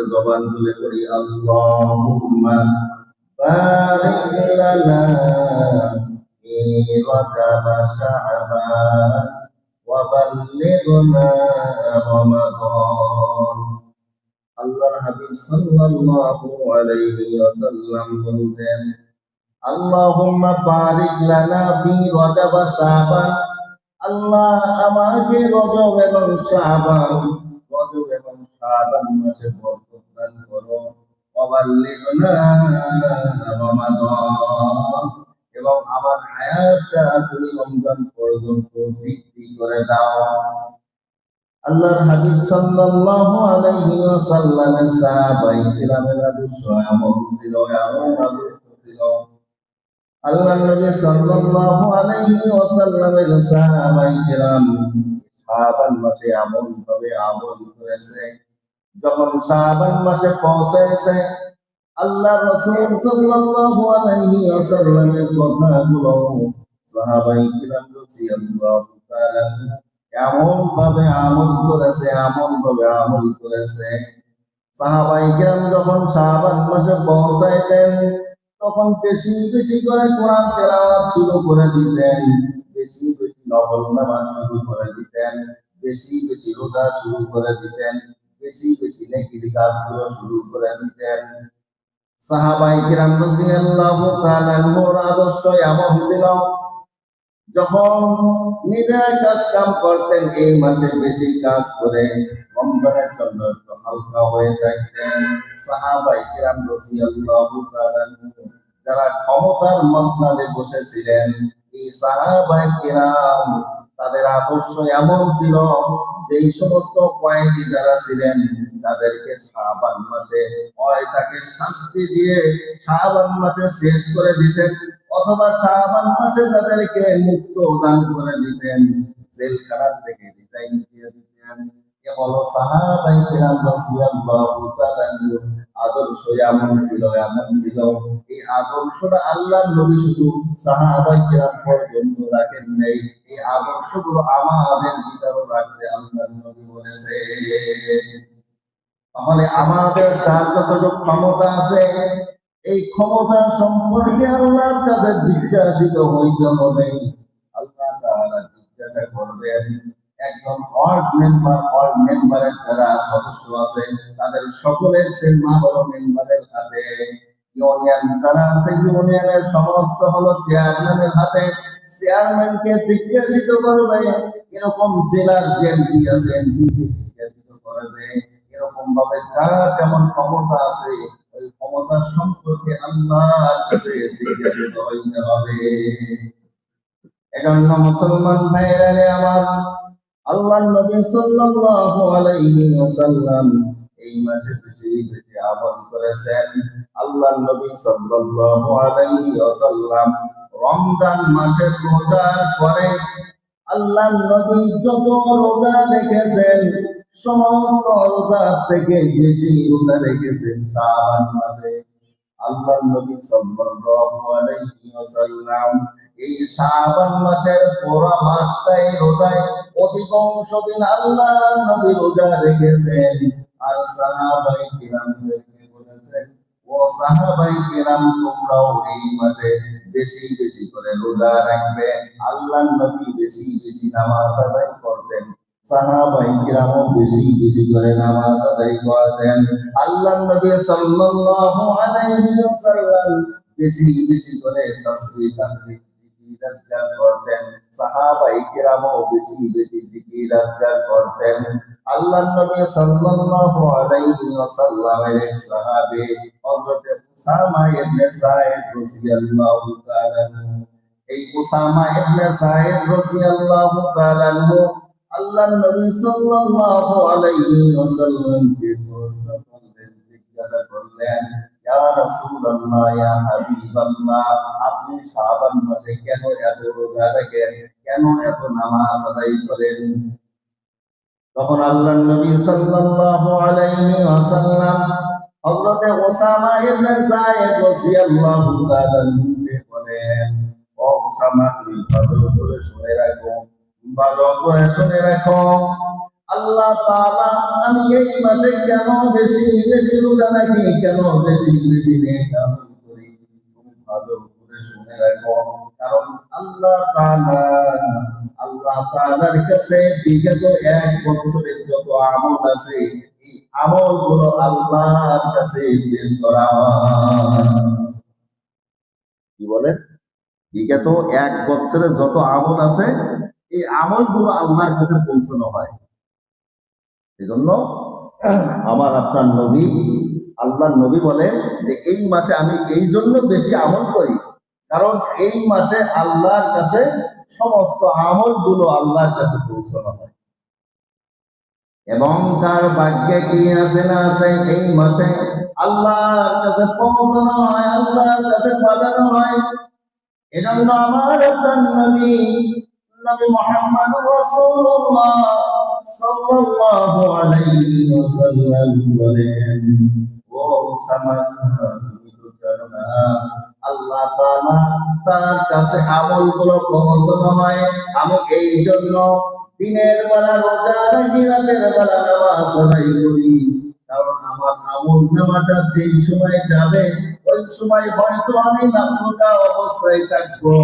করে জবান তুলে করি আল্লাহুম্মা বারিক লানা ফি রজব শাবান ওয়া বাল্লিগনা রমাদান। আল্লাহর হাবিব সাল্লাল্লাহু আলাইহি ওয়াসাল্লাম বলতেন, আল্লাহুম্মা বারিক লানা ফি রজব শাবান, আল্লাহ আমাকে রজব এবং শাবান মাসে বরকত দান করো, ওয়া বাল্লিগনা রমাদান, এবং আমার হায়াতটা তুমি রমজান পর্যন্ত বৃদ্ধি করে দাও। আল্লাহর হাবিব সাল্লাল্লাহু আলাইহি ওয়াসাল্লামের সাহাবায়ে কিরামের আদর্শ এমন ছিল, আল্লাহর নবী সাল্লাল্লাহু আলাইহি ওয়াসাল্লামের সাহাবায়ে কিরাম শাবান মাসে এমন ভাবে আমল করেছে, যখন শাবান মাসে পৌঁছেছে আল্লাহর রাসূল সাল্লাল্লাহু আলাইহি ওয়াসাল্লামের কথাগুলো সাহাবায়ে কিরাম রাদিয়াল্লাহু তাআলা এমন ভাবে আমল করেছে। সাহাবায়ে কিরাম যখন শাবান মাসে পৌঁছাইতেন তখন বেশি বেশি করে কোরআন তেলাওয়াত শুরু করে দিতেন, বেশি বেশি নফল নামাজ শুরু করে দিতেন, বেশি বেশি রোজা শুরু করে দিতেন, বেশি বেশি নেকির কাজগুলো শুরু করে দিতেন। সাহাবায়ে কিরাম রাদিয়াল্লাহু তাআলা আনহুর আদর্শ এমন ছিল, যখন নিজের কাজ কাম করতেন এই মাসে বেশি কাজ করে রমজানের জন্য একটু হালকা হয়ে থাকতেন। সাহাবায়ে কিরাম রাদিয়াল্লাহু তাআলা যারা ক্ষমতার মসনদে বসেছিলেন, এই সাহাবায়ে কিরাম তাদের আদর্শ এমন ছিল, যেই সমস্ত কয়েদি যারা ছিলেন তাদেরকে শাবান মাসে হয় তাকে শাস্তি দিয়ে শাবান মাসে শেষ করে দিতেন, অথবা শাবান মাসে তাদেরকে মুক্ত দান করে দিতেন, জেলখানা থেকে রিজাইন দিয়ে দিতেন। এ হলো সাহাবায়ে কিরাম রাদিয়াল্লাহু তাআলা আদর্শ এমন ছিল। এই আদর্শটা আল্লাহর নবী শুধু সাহাবায়ে কিরাম পর্যন্ত রাখেন নাই, এই আদর্শগুলো আমাদের ভিতরে রাখতে আল্লাহর নবী বলেছে। তাহলে আমাদের যার যতটুকু ক্ষমতা আছে এই ক্ষমতা সম্পর্কে আল্লাহর কাছে জিজ্ঞাসিত হইতে হবে। আল্লাহ তাআলা জিজ্ঞাসা করবেন, একজন ওয়ার্ড মেম্বারের যারা সদস্য আছে তাদের সকলের জিম্মা হলো মেম্বারের হাতে। ইউনিয়ন যারা আছে ইউনিয়নের সমস্ত হলো চেয়ারম্যানের হাতে। চেয়ারম্যানকে জিজ্ঞাসিত করবে, এরকম জেলার এমপি আছে এমপিকে জিজ্ঞাসিত করবে, এরকম ভাবে যার কেমন ক্ষমতা আছে ওই ক্ষমতা সম্পর্কে আল্লাহর কাছে জিজ্ঞাসিত হইতে হবে। এজন্য মুসলমান ভাইরা আমার, আল্লাহর নবী সাল্লাল্লাহু আলাইহি ওয়াসাল্লাম এই মাসে বেশি বেশি আমল করেছেন। আল্লাহর নবী সাল্লাল্লাহু আলাইহি ওয়াসাল্লাম রমজান মাসে রোজার পরে আল্লাহর নবী যত রোজা রেখেছেন সমস্ত রোজা থেকে বেশি রোজা রেখেছেন শাবান মাসে। আল্লাহর নবী সাল্লাল্লাহু আলাইহি ওয়াসাল্লাম এই শাবান মাসের পুরো মাসটাই রোজায় অধিকাংশ দিন আল্লাহর নবী রোজা রেখেছেন। আর সাহাবায়ে কিরামদেরকে বলেছেন, ও সাহাবায়ে কিরাম তোমরাও এই মাসে বেশি বেশি করে রোজা রাখবে। আল্লাহর নবী বেশি বেশি নামাজ আদায় করতেন, সাহাবায়ে কিরামও বেশি বেশি করে নামাজ আদায় করতেন। আল্লাহর নবী সাল্লাল্লাহু আলাইহি ওয়াসাল্লাম বেশি বেশি করে তাসবিহ তাহলিল জিকির করতেন, সাহাবায়ে কিরামও বেশি বেশি জিকির আজকার করতেন। আল্লাহর নবী সাল্লাল্লাহু আলাইহি ওয়াসাল্লামের এক সাহাবী হযরত উসামা ইবনে যায়েদ রাদিয়াল্লাহু তাআলা, এই উসামা ইবনে যায়েদ রাদিয়াল্লাহু তাআলা আল্লাহর নবী সাল্লাল্লাহু আলাইহি ওয়াসাল্লামকে প্রশ্ন করলেন, জিজ্ঞাসা করলেন, ইয়া রাসূলুল্লাহ, ইয়া হাবিবাল্লাহ, আপনি শাবান মাসে কেন এত রোজা রাখেন, কেন এত নামাজ আদায় করেন? তখন আল্লাহর নবী সাল্লাল্লাহু আলাইহি ওয়াসাল্লাম হযরত উসামা ইবনে যায়েদ রাদিয়াল্লাহু তাআলা বলেন, ও উসামা, তুমি ভালো করে শুনে রাখো, আল্লাহ তাআলা আমি এই মাসে কেন বেশি বেশি রোজা রাখি, কেন বেশি বেশি নেক আমল করি, তুমি ভালো করে শুনে রাখো। কারণ আল্লাহ তাআলার কাছে বিগত 1 বছরের যত আমল আছে, এই আমলগুলো আল্লাহর কাছে পেশ করা হয়। কি বলেন? বিগত 1 বছরের যত আমল আছে, এই আমলগুলো আল্লাহর কাছে পৌঁছানো হয়। এজন্য আমার আপনার নবী, আল্লাহর নবী বলেন যে এই মাসে আমি এই জন্য বেশি আমল করি, কারণ এই মাসে আল্লাহর কাছে সমস্ত আমলগুলো আল্লাহর কাছে পৌঁছানো হয়। এবং তার ভাগ্যে কি আছে না আছে, এই মাসে আল্লাহর কাছে পৌঁছানো হয়, আল্লাহর কাছে পাঠানো হয়। এজন্য আমার আপনার নবী মুহাম্মদ রাসূলুল্লাহ সাল্লাল্লাহু আলাইহি ওয়াসাল্লাম বলেন, ও উসামা, তুমি তো জানো না আল্লাহ তাআলা তার কাছে আমলগুলো পৌঁছানো হয়। আমি এই জন্য দিনের বেলা রোজা রাখি, রাতের বেলা নামাজ আদায় করি, কারণ আমার আমল নামাটা যেই সময় যাবে ওই সময় হয়তো আমি রোজা অবস্থায় থাকবো,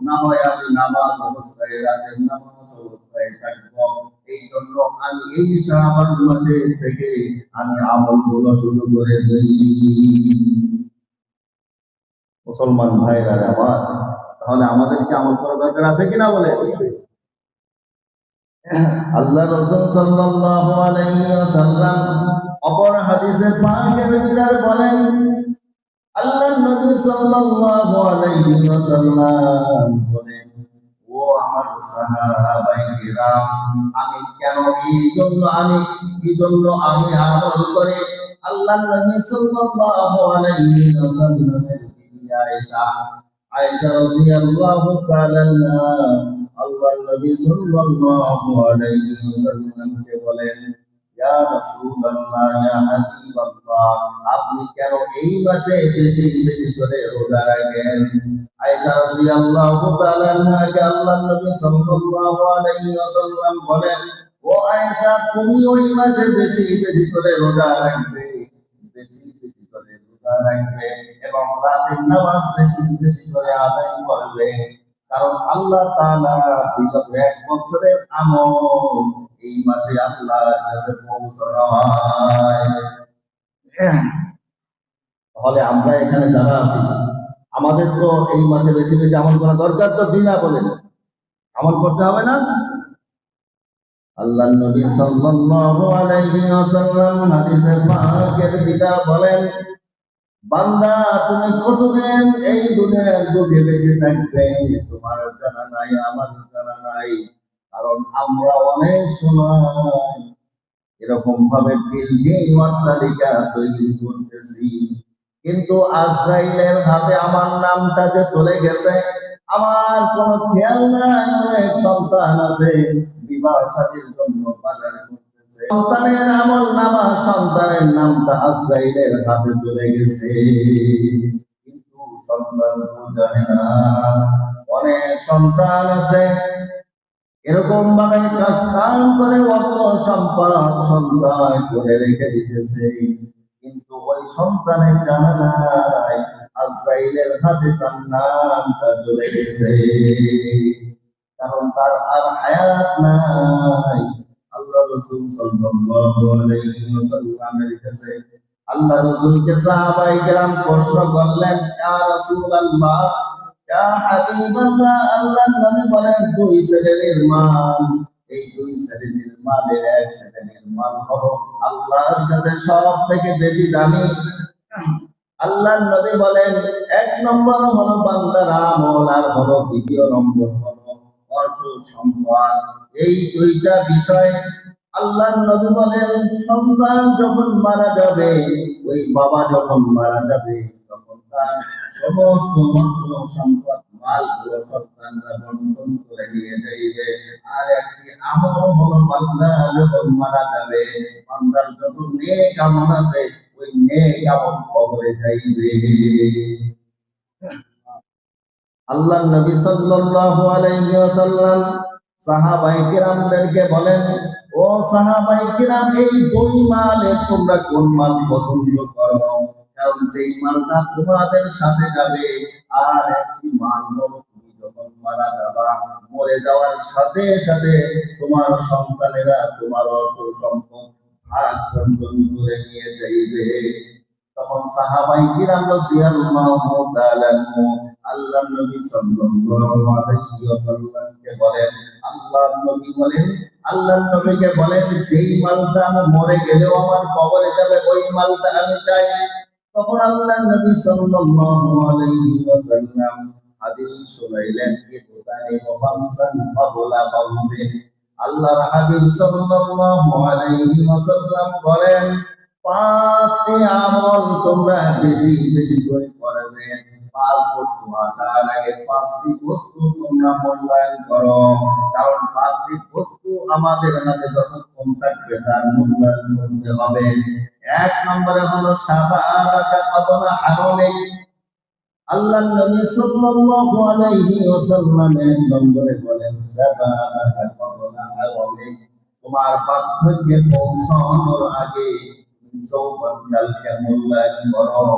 না হয় আমি নামাজ অবস্থায়, রাতের নামাজ অবস্থায় থাকবো। এই জন্য আমি এই শাবান মাসে থেকে আমি আমলগুলো শুরু করে দিই। মুসলমান ভাইরা আমার, তাহলে আমাদেরকে আমল করা দরকার আছে কিনা বলে? আল্লাহ রাসূল সাল্লাল্লাহু আলাইহি ওয়াসাল্লাম অপর হাদিসে পাকের ভিতর বলেন, আল্লাহর নবী সাল্লাল্লাহু আলাইহি ওয়াসাল্লাম বলেন, ও আমার সাহাবায়ে কিরাম, আমি কেন এই জন্য আমি আমল করে আল্লাহর নবী সাল্লাল্লাহু আলাইহি ওয়াসাল্লামের বিবি আয়েশা রাদিয়াল্লাহু তাআলা আল্লাহর নবী সাল্লাল্লাহু আলাইহি ওয়াসাল্লামকে বলেন, ইয়া রাসূলুল্লাহ, ইয়া হাবিবাল্লাহ, আপনি কেন এই মাসে বেশি বেশি করে রোজা রাখেন? আয়েশা রাদিয়াল্লাহু তাআলা আনহাকে আল্লাহর নবী সাল্লাল্লাহু আলাইহি ওয়াসাল্লাম বলেন, ও আয়েশা, তুমি ওই মাসে বেশি বেশি করে রোজা রাখবে, বেশি বেশি করে রোজা রাখবে এবং রাতের নামাজ বেশি বেশি করে আদায় করবে, কারণ আল্লাহ তাআলা বিগত 1 বছরের আমল এই মাসে আল্লাহর কাছে পৌঁছানো হয়। তাহলে আমরা এখানে যারা আছি, আমাদের তো এই মাসে বেশি বেশি আমল করা দরকার, তো বিনা বলেন আমল করতে হবে না? আল্লাহর নবী সাল্লাল্লাহু আলাইহি ওয়াসাল্লাম হাদিসে পাকের ভিতর বলেন, বান্দা তুমি কতদিন এই দুনিয়ার বুকে বেঁচে থাকবে তোমার জানা নাই, আমার জানা নাই। কারণ আমরা অনেক সময় এরকম ভাবে বিল্ডিং অট্টালিকা তৈরি করতেছি, কিন্তু আজরাইলের হাতে আমার নামটা যে চলে গেছে, আমার কোনো খেয়াল নাই। অনেক সন্তান আছে বিবাহ শাদীর জন্য বাজার করতেছে, সন্তানের আমল নামা, সন্তানের নামটা আজরাইলের হাতে চলে গেছে, কিন্তু সন্তান জানে না। অনেক সন্তান আছে এরকম ভাবে কাজ কাম করে অর্থ সম্পদ সন্তান করে রেখে দিতেছে, কিন্তু ওই সন্তানের জানা নাই আজরাইলের হাতে তার নামটা চলে গেছে, কারণ তার আর হায়াত নাই। আল্লাহ রাসূল সাল্লাল্লাহু আলাইহি ওয়াসাল্লামের কাছে আল্লাহ রাসূলকে সাহাবায়ে কেরাম প্রশ্ন করলেন, ইয়া রাসূলুল্লাহ, ইয়া হাবিবাল্লাহ, আল্লাহর নবী বলেন, 2 শ্রেণীর মাল, এই 2 শ্রেণীর মালের এক শ্রেণীর মাল হলো আল্লাহর কাছে সব থেকে বেশি দামি। আল্লাহর নবী বলেন, 1 নম্বর হলো বান্দার আমল, আর হলো 2 নম্বর হলো অর্থ সম্পদ। এই 2টা বিষয় আল্লাহর নবী বলেন, সন্তান যখন মারা যাবে, ওই বাবা যখন মারা যাবে, তখন তার সমস্ত অর্থ সম্পদ মালগুলো সন্তানরা বন্টন করে নিয়ে যাইবে। আর একটি আমল হলো বান্দা যখন মারা যাবে, বান্দার যত নেক আমল আছে ওই নেক আমল কবরে যাইবে। আল্লাহর নবী সাল্লাল্লাহু আলাইহি ওয়াসাল্লাম সাহাবায়ে কেরামদেরকে বলেন, ও ও সাহাবায়ে কিরাম, এই দুই মালে তোমরা কোন মাল পছন্দ করো? কারণ যেই মালটা তোমাদের সাথে যাবে, আর একটি মাল হলো তুমি যখন মারা যাবা, মরে যাওয়ার সাথে সাথে তোমার সন্তানেরা তোমার অর্থ সম্পদ ভাগ বন্টন করে নিয়ে যাইবে। তখন সাহাবায়ে কিরাম রাদিয়াল্লাহু তাআলা আল্লাহর নবী সাল্লাল্লাহু আলাইহি ওয়াসাল্লামকে বলেন, আল্লাহর নবীকে বলেন, যেই মালটা আমি মরে গেলেও আমার কবরে যাবে ওই মালটা আমি চাই। তখন আল্লাহর নবী সাল্লাল্লাহু আলাইহি ওয়াসাল্লাম হাদিস শুনাইলেন, ইবতানি মুহাম্মাদান ফাবলা বাউসিন। আল্লাহর হাবিব সাল্লাল্লাহু আলাইহি ওয়াসাল্লাম বলেন, পাঁচটি আমল তোমরা বেশি বেশি করে করবে। পাঁচ বস্তু আসার আগে পাঁচটি বস্তু তোমরা মূল্যায়ন করো, কারণ পাঁচটি বস্তু আমাদের হাতে যতক্ষণ থাকবে তার মূল্যায়ন করতে হবে। এক নম্বরে হলো শাবাবাকা ক্বাবলা হারামিক। আল্লাহর নবী সাল্লাল্লাহু আলাইহি ওয়াসাল্লাম এক নম্বরে বলেন, শাবাবাকা ক্বাবলা হারামিক, তোমার বার্ধক্যে পৌঁছানোর আগে যৌবনকালকে মূল্যায়ন করো।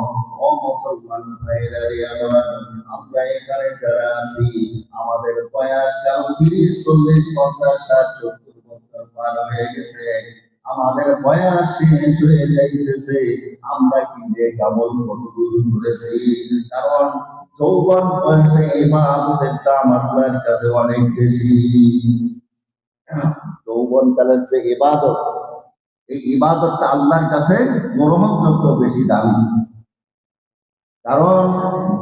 ও মুসলমান ভাইরা রে আমার, আমরা এখানে যারা আছি আমাদের বয়স কারণ 30, 40, 50, 60, 70 বছর পার হয়ে গেছে, আমাদের বয়স শেষ হয়ে যাইতেছে। আমরা কি যে কেমন কতদূর ঘুরেছি, কারণ যৌবন বয়সে ইবাদতের দাম আল্লাহর কাছে অনেক বেশি। যৌবনকালের যে ইবাদত, এই ইবাদতটা আল্লাহর কাছে গ্রহণযোগ্য বেশি দামি। কারণ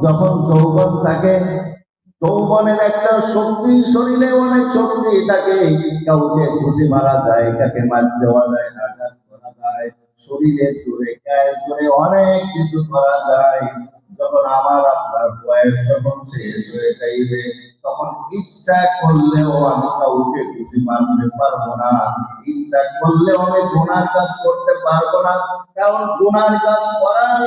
যখন যৌবন থাকে, যৌবনের একটা শক্তি, শরীরে অনেক শক্তি থাকে, কাউকে ঘুষি মারা যায়, কাকে মার দেওয়া যায়, আঘাত করা যায়, শরীরে জোরে গায়ে জোরে অনেক কিছু করা যায়। যখন আমার আপনার বয়স যখন শেষ হয়ে যাইবে, তখন ইচ্ছা করলেও আমি কাউকে ঘুষি মারতে পারবো না, ইচ্ছা করলেও আমি গুনার কাজ করতে পারবো না, কারণ গুনার কাজ করার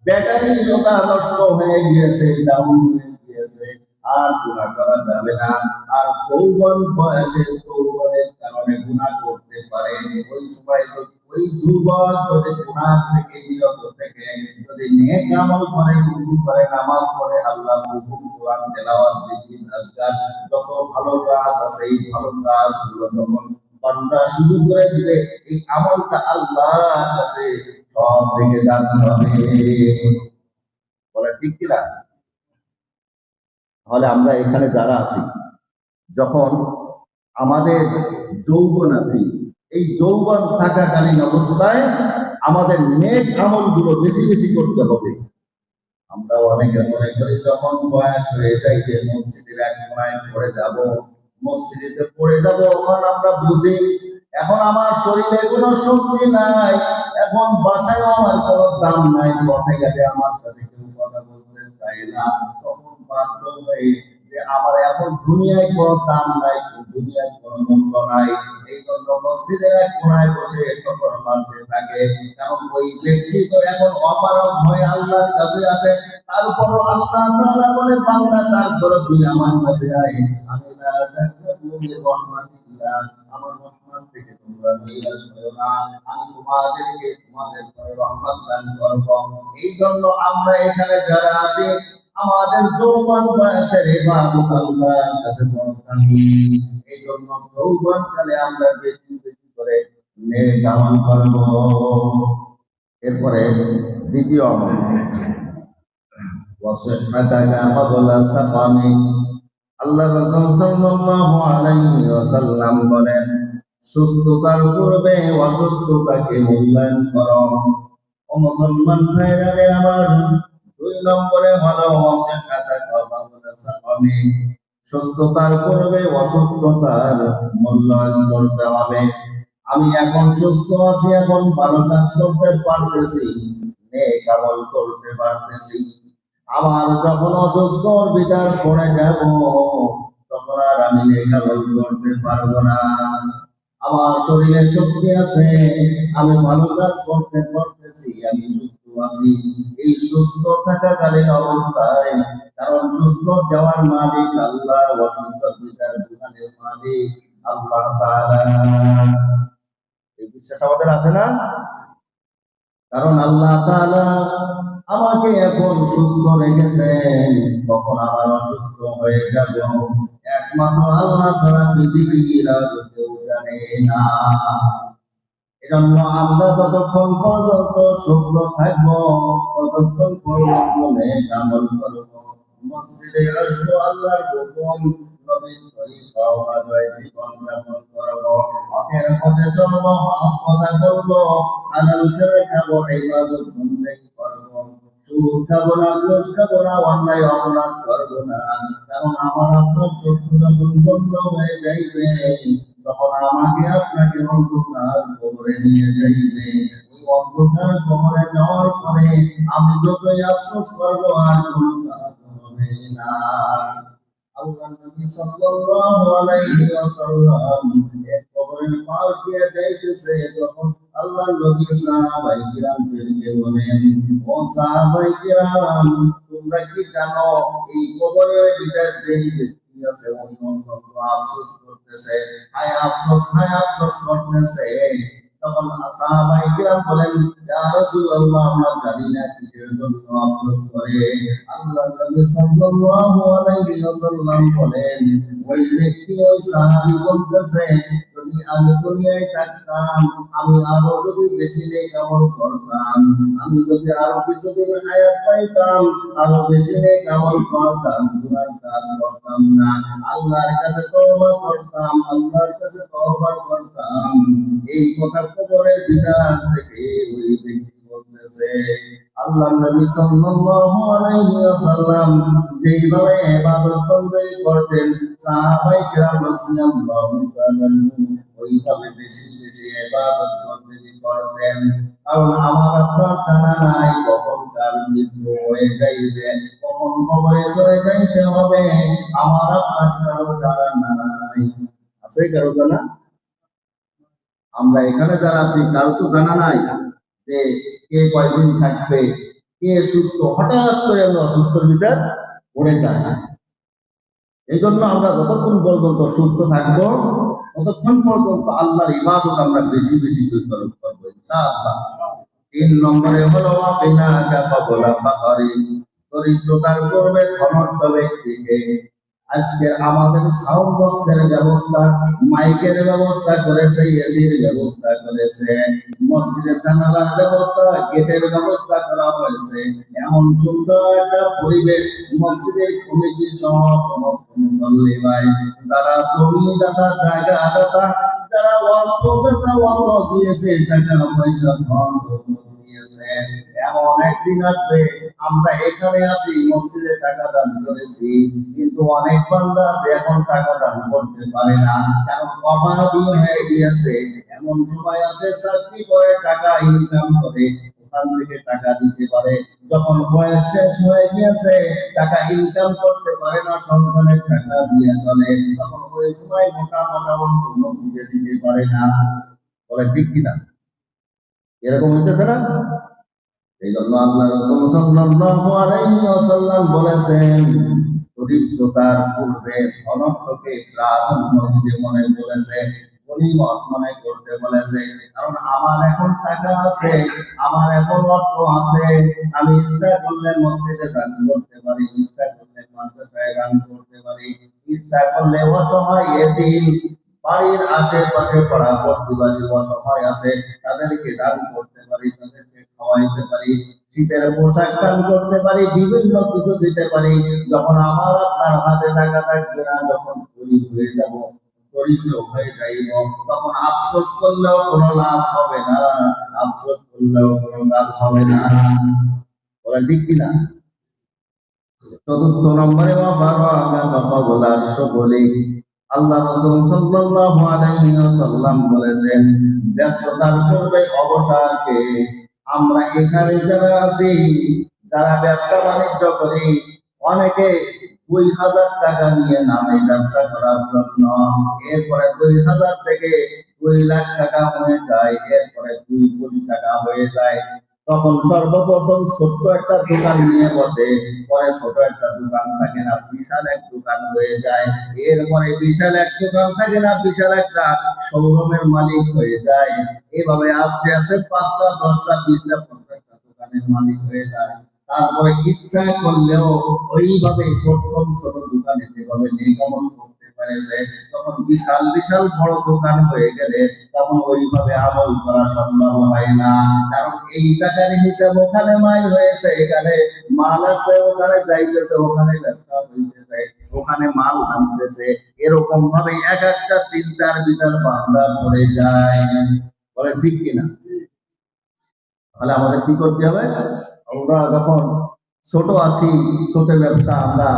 ব্যাটারি যত নষ্ট হয়ে গিয়েছে, ডাউন হয়ে গিয়েছে, আর গুনাহ করা যাবে না। আর যৌবন বয়সে যৌবনের কারণে গুনাহ করতে পারে, ওই সময় যদি ওই যুবক যদি গুনাহ থেকে বিরত থেকে যদি নেক আমল করে, ওযু করে, নামাজ পড়ে, আল্লাহর হুকুম কোরআন তেলাওয়াত, জিকির, আজকার, যত ভালো কাজ আছে এই ভালো কাজগুলো যখন বান্দা শুরু করে দিবে, এই আমলটা আল্লাহর কাছে সব থেকে দামি হবে। বলে ঠিক কিনা? তাহলে আমরা এখানে যারা আছি, যখন আমাদের যৌবন আছি, এই যৌবন থাকাকালীন অবস্থায় আমাদের নেক আমলগুলো বেশি বেশি করতে হবে। আমরা অনেকে মনে করি যখন বয়স হয়ে যাইবে মসজিদের এক কোনায় পড়ে যাব, মসজিদে পড়ে যাব, তখন আমরা বুঝি এখন আমার শরীরে কোনো শক্তি নাই, এখন বাসায়ও আমার কোনো দাম নাই, পথে ঘাটে আমার সাথে কেউ কথা বলতে চায় না, তখন বাধ্য হয়ে যে আমার এখন দুনিয়ায় কোনো দাম নাই, দুনিয়ায় কোনো মূল্য নাই, এই জন্য মসজিদের এক কোনায় বসে তখন মানতে থাকে। কারণ ওই ব্যক্তি তো এখন অপারগ হয়ে আল্লাহর কাছে আসে, তারপরও আল্লাহ তাআলা বলে, বান্দা তারপরও তুই আমার কাছে আয়, আমি না থাকলে তুমি রহমাতিল্লাহ, আমার রহমত থেকে তোমরা নিরাশ হয়ো না, আমি তোমাদেরকে তোমাদের পরে রহমত দান করব। এই জন্য আমরা এখানে যারা আছি, আমাদের যৌবন বয়সের ইবাদত আল্লাহর কাছে বড় দামি। এই জন্য যৌবন কালে আমরা বেশি বেশি করে নেক আমল করব। এরপরে দ্বিতীয় আমল, ওয়াসিহতাকা ক্বাবলা সাকামি। আল্লাহ রাসূল সাল্লাল্লাহু আলাইহি ওয়াসাল্লাম বলেন, সুস্থতার পূর্বে অসুস্থতাকে মূল্যায়ন করো। ও মুসলমান ভাইরা রে আমার, দুই নম্বরে হলো ওয়াসিহতাকা ক্বাবলা সাকামি, সুস্থতার পূর্বে অসুস্থতার মূল্যায়ন করতে হবে। আমি এখন সুস্থ আছি, এখন ভালো কাজ করতে পারতেছি, নেক আমল করতে পারতেছি। আমার যখন অসুস্থর বিদার পড়ে যাব, তখন আর আমি নেক আমল করতে পারবো না। আমার শরীরে শক্তি আছে, আমি ভালো কাজ করতে পারতেছি, আমি সুস্থ আছি। এই সুস্থ থাকাকালীন অবস্থায়, কারণ সুস্থ দেওয়ার মালিক আল্লাহ, অসুস্থ বিদার দোকানের মালিক আল্লাহ তাআলা। এই বিশ্বাস আমাদের আছে না? কারণ আল্লাহ তাআলা আমাকে এখন সুস্থ রেখেছেন, কখন আমার অসুস্থ হয়ে যাব একমাত্র আল্লাহ ছাড়া পৃথিবীর আর কেউ জানে না। এজন্য আমরা যতক্ষণ পর্যন্ত সুস্থ থাকবো ততক্ষণ পর্যন্ত নেক আমল করবো, মসজিদে আসবো, আল্লাহর হুকুম নবীর তরিকা অনুযায়ী জীবন যাপন করবো, হকের পথে চলবো, হক কথা বলবো, হালাল করে খাবো, ইবাদত বন্দেগী করবো, সুদ খাবো না, ঘুষ খাবো না, অন্যায় অপরাধ করবো না। কারণ আমার আপনার চক্ষু যখন বন্ধ হয়ে যাইবে তখন আমাকে আপনাকে অন্ধকার কবরে নিয়ে যাইবে। ওই অন্ধকার কবরে যাওয়ার পরে আমি যতই আফসোস করবো আর কোনো কাজ হবে না। আল্লাহ নবী সাল্লাল্লাহু আলাইহি ওয়াসাল্লাম এক কবরের পাশ দিয়ে যাইতেছে, তখন আল্লাহ নবী সাহাবায়ে কিরামদেরকে বলেন, ও সাহাবায়ে কিরাম, তোমরা কি জানো এই কবরের ভিতর যে ব্যক্তি আছে উনি অন্তত আফসোস করতেছে, হায় আফসোস, হায় আফসোস করতেছে। তখন সাহাবায়ে কিরাম বলেন, ইয়া রাসূলুল্লাহ, আমরা জানি না কিসের জন্য আফসোস করে। আল্লাহ নবী সাল্লাল্লাহু আলাইহি ওয়াসাল্লাম বলেন, ওই ব্যক্তি, ওই সাহাবী বলতেছে, যদি আমি দুনিয়ায় থাকতাম, আমি আরো যদি বেশি নেক আমল করতাম, আমি যদি আরো কিছুদিন হায়াত পাইতাম, আরো বেশি নেক আমল করতাম, গুনার কাজ করতাম না, আল্লাহর কাছে তওবা করতাম, আল্লাহর কাছে তওবা করতাম। এই কথা কবরের ভিতর থেকে ওই ব্যক্তি বলতেছে। আল্লাহ নবী সাল্লাল্লাহু আলাইহি ওয়াসাল্লাম যেইভাবে ইবাদত বন্দেগী করতেন, সাহাবায়ে কেরাম রাদিয়াল্লাহু তাআলা ওইভাবে বেশি বেশি ইবাদত বন্দেগী করতেন। কারণ আমার আপনার জানা নাই কখন তার মৃত্যু হয়ে যাইবে, কখন কবরে চলে যাইতে হবে, আমার আপনার কারো জানা নাই। আছে কারো জানা? আমরা এখানে যারা আছি কারো তো জানা নাই যে কে কয়দিন থাকবে, কে সুস্থ, হঠাৎ করে আমরা অসুস্থর ভিতর পড়ে যাই। এই জন্য আমরা যতক্ষণ পর্যন্ত সুস্থ থাকবো ততক্ষণ পর্যন্ত আল্লাহর ইবাদত আমরা বেশি বেশি করবো ইনশাআল্লাহ। 3 নম্বরে হলো বিনা কাফালা ফাকারি, দরিদ্রতার করবে সমর্থ ব্যক্তিকে। আজকে আমাদের সাউন্ড বক্সের ব্যবস্থা, মাইকের ব্যবস্থা করেছে, এসির ব্যবস্থা করেছে, মসজিদের জানালার ব্যবস্থা, গেটের ব্যবস্থা করা হয়েছে, এমন সুন্দর একটা পরিবেশ। মসজিদের কমিটি সহ সমস্ত মুসল্লি ভাই, যারা জমিদাতা, জায়গা দাতা, যারা ওয়াকফ দাতা, ওয়াকফ দিয়েছে, টাকা পয়সা ধন দিয়েছে, এমন একদিন আসবে আমরা এখানে আছি, মসজিদে টাকা দান করেছি, কিন্তু অনেক বান্দা আছে এখন টাকা দান করতে পারে না, কারণ অভাবী হয়ে গিয়েছে। এমন সময় আছে চাকরি করে টাকা ইনকাম করে ওখান থেকে টাকা দিতে পারে, যখন বয়স শেষ হয়ে গিয়েছে টাকা ইনকাম করতে পারে না, সন্তানের টাকা দিয়ে চলে, তখন ওই সময় মোটা মোটা অঙ্ক মসজিদে দিতে পারে না। বলে ঠিক কিনা? এরকম হইতেছে না? এই জন্য আল্লাহ রাসূল সাল্লাল্লাহু আলাইহি ওয়াসাল্লাম বলেছেন, দরিদ্রতার পূর্বে ধনত্বকে প্রাধান্য দিতে মনে বলেছে, গনিমত মনে করতে বলেছে। কারণ আমার এখন টাকা আছে, আমার এখন অর্থ আছে, আমি ইচ্ছা করলে মসজিদে দান করতে পারি, ইচ্ছা করলে মাদ্রাসায় দান করতে পারি, ইচ্ছা করলে অসহায় এতিম, বাড়ির আশেপাশে পাড়া প্রতিবেশী অসহায় আছে তাদেরকে দান করতে পারি, তাদেরকে খাওয়াইতে পারি, শীতের পোশাক দান করতে পারি, বিভিন্ন কিছু দিতে পারি। যখন আমার আপনার হাতে টাকা থাকবে না, যখন গরিব হয়ে যাব, দরিদ্র হয়ে যাইব, তখন আফসোস করলেও কোনো লাভ হবে না, আফসোস করলেও কোনো কাজ হবে না। বলে ঠিক কিনা? 4 নম্বরে আল্লাহ রাসূল সাল্লাল্লাহু আলাইহি ওয়াসাল্লাম বলেছেন, ব্যস্ততার পূর্বে অবসরকে। আমরা এখানে যারা আছি, যারা ব্যবসা বাণিজ্য করি, অনেকে 2000 টাকা নিয়ে নামে ব্যবসা করার জন্য, এরপরে 2000 থেকে 2 লাখ টাকা হয়ে যায়, এরপরে 2 কোটি টাকা হয়ে যায়। তখন সর্বপ্রথম ছোট্ট একটা দোকান নিয়ে বসে, পরে ছোট একটা দোকান থাকে না বিশাল এক দোকান হয়ে যায়, এরপরে বিশাল এক দোকান থাকে না বিশাল একটা শোরুমের মালিক হয়ে যায়। এভাবে আস্তে আস্তে 5টা 10টা 20টা 50টা দোকানের মালিক হয়ে যায়। তারপরে ইচ্ছা করলেও ওইভাবে প্রথম ছোট দোকানে যেভাবে নিগমন করতে পেরেছে, তখন বিশাল বিশাল বড় দোকান হয়ে গেলে তখন ওইভাবে আমল করা সম্ভব হয় না। কারণ এই টাকার হিসাব ওখানে মাইল হয়েছে, এখানে মাল আছে, ওখানে যাইতেছে, ওখানে ব্যবসা হইতেছে, ওখানে মাল আনতেছে। এরকম ভাবে এক একটা চিন্তার ভিতর বান্দা পড়ে যায়। বলে ঠিক কিনা? তাহলে আমাদের কি করতে হবে? আমরা যখন ছোট আছি, ছোট ব্যবসা আমরা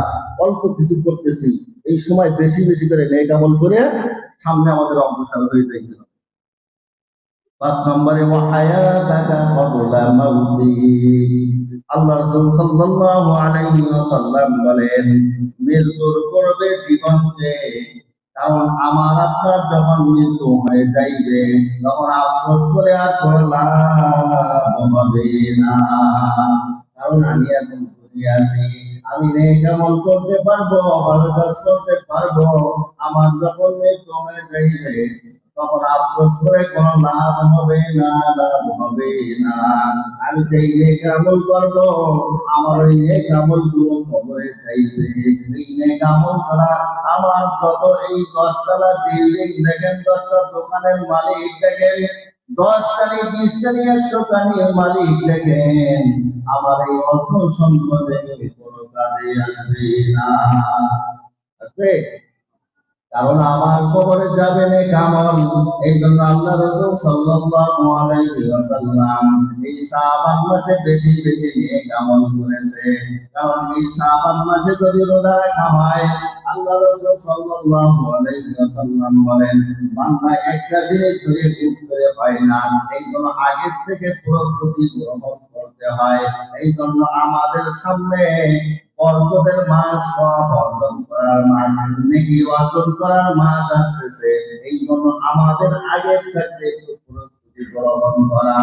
অল্প কিছু করতেছি, এই সময় বেশি বেশি করে নেক আমল করে সামনে আমাদের অগ্রসর হয়ে যাইতে হবে। 5 নম্বরে ওয়াহায়াতাকা ক্বাবলা মাউতি। আল্লাহ রাসূল সাল্লাল্লাহু আলাইহি ওয়াসাল্লাম বলেন, মৃত্যুর পূর্বে জীবনকে, কারণ আমার আপনার যখন মৃত্যু হয়ে যাইবে তখন আফসোস করে আর কোনো লাভ হবে না। কারণ আমি এখন দুনিয়া আছি, আমি নেক আমল করতে পারবো, ভালো কাজ করতে পারবো, আমার যখন মৃত্যু হয়ে যাইবে তখন আফসোস করে কোনো লাভ হবে না, লাভ হবে না। আমি যেই নেক আমল করবো, আমার ওই নেক আমল গুলো কবরে যাইবে। এই নেক আমল ছাড়া আমার যত এই 10 তলা বিল্ডিং দেখেন, 10টা দোকানের মালিক দেখেন, 10 টানি 20 টানি 100 টানির মালিক দেখেন, আমার এই অর্থ সম্পদে কোনো কাজে আসবে না। আসবে? কারণ আমার কবরে যাবে নেক আমল। এই জন্য আল্লাহ রাসূল সাল্লাল্লাহু আলাইহি ওয়াসাল্লাম এই শাবান মাসে বেশি বেশি নেক আমল করেছে। কারণ এই শাবান মাসে যদি রোজা রাখা হয়, আল্লাহ রাসূল সাল্লাল্লাহু আলাইহি ওয়াসাল্লাম বলেন, বান্দা একটা জিনিস ধরে ভুল করে পায় না, এই জন্য আগের থেকে প্রস্তুতি গ্রহণ করতে হয়। এই জন্য আমাদের সামনে বরকতের মাস, সওয়াব অর্জন করার মাস, নেকি অর্জন করার মাস আসতেছে। এই জন্য আমাদের আগে থাকতে একটু প্রস্তুতি গ্রহণ করা।